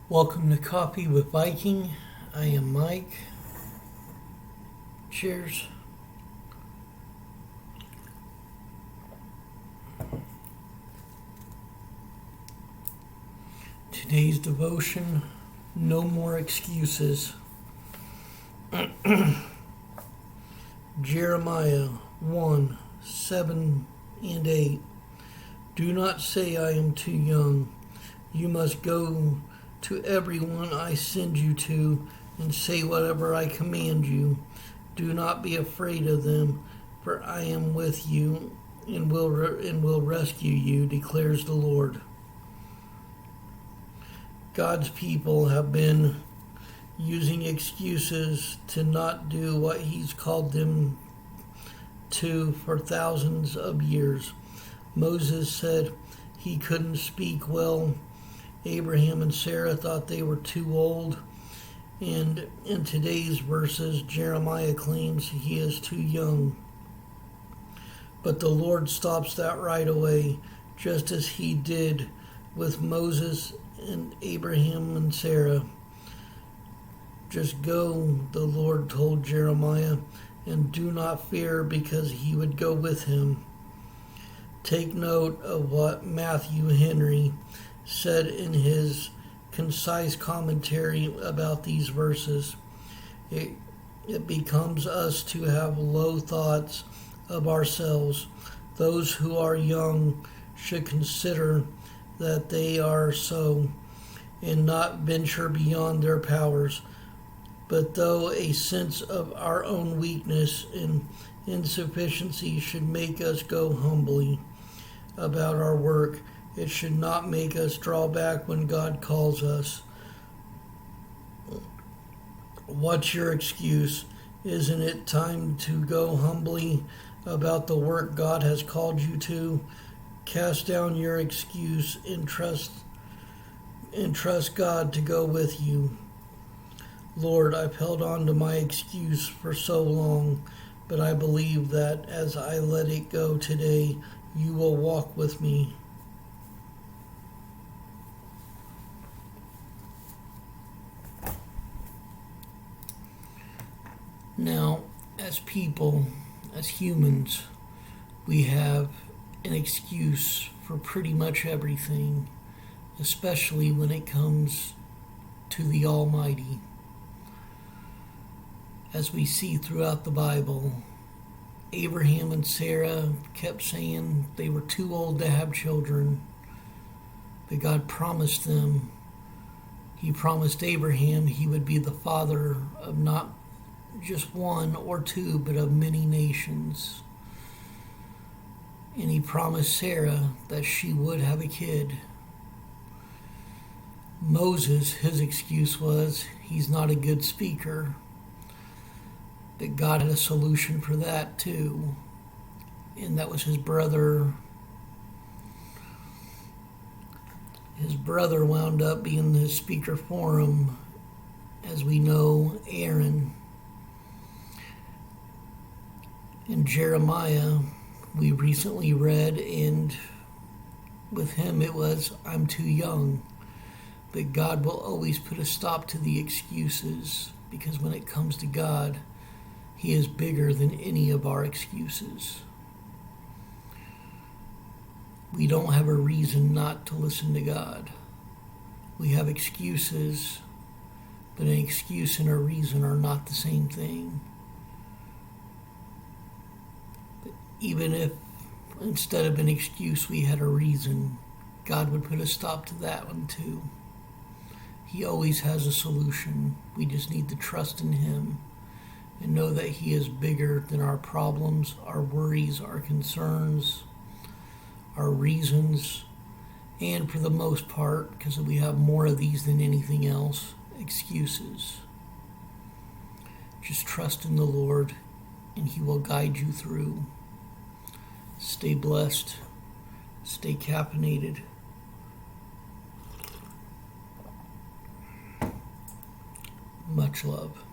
Welcome to Coffee with Viking. I am Mike. Cheers. Today's devotion, no more excuses. Jeremiah 1, 7 and 8. Do not say I am too young. You must go to everyone I send you to and say whatever I command you. Do not be afraid of them, for I am with you and will rescue you, declares the Lord. God's people have been using excuses to not do what He's called them to for thousands of years. Moses said he couldn't speak well. Abraham and Sarah thought they were too old. And in today's verses, Jeremiah claims he is too young. But the Lord stops that right away, just as He did with Moses and Abraham and Sarah. Just go, the Lord told Jeremiah, and do not fear, because He would go with him. Take note of what Matthew Henry said in his concise commentary about these verses. It becomes us to have low thoughts of ourselves. Those who are young should consider that they are so, and not venture beyond their powers. But though a sense of our own weakness and insufficiency should make us go humbly about our work, it should not make us draw back when God calls us. What's your excuse? Isn't it time to go humbly about the work God has called you to? Cast down your excuse and trust God to go with you. Lord, I've held on to my excuse for so long, but I believe that as I let it go today, you will walk with me. Now, as people, as humans, we have an excuse for pretty much everything, especially when it comes to the Almighty. As we see throughout the Bible, Abraham and Sarah kept saying they were too old to have children, but God promised them. He promised Abraham he would be the father of not just one or two, but of many nations. And He promised Sarah that she would have a kid. Moses, his excuse was he's not a good speaker. But God had a solution for that too. And that was his brother. His brother wound up being his speaker for him, as we know, Aaron. In Jeremiah, we recently read, and with him it was, I'm too young. But God will always put a stop to the excuses, because when it comes to God, He is bigger than any of our excuses. We don't have a reason not to listen to God. We have excuses, but an excuse and a reason are not the same thing. But even if instead of an excuse we had a reason, God would put a stop to that one too. He always has a solution. We just need to trust in Him and know that He is bigger than our problems, our worries, our concerns, our reasons, and for the most part, because we have more of these than anything else, excuses. Just trust in the Lord, and He will guide you through. Stay blessed. Stay caffeinated. Much love.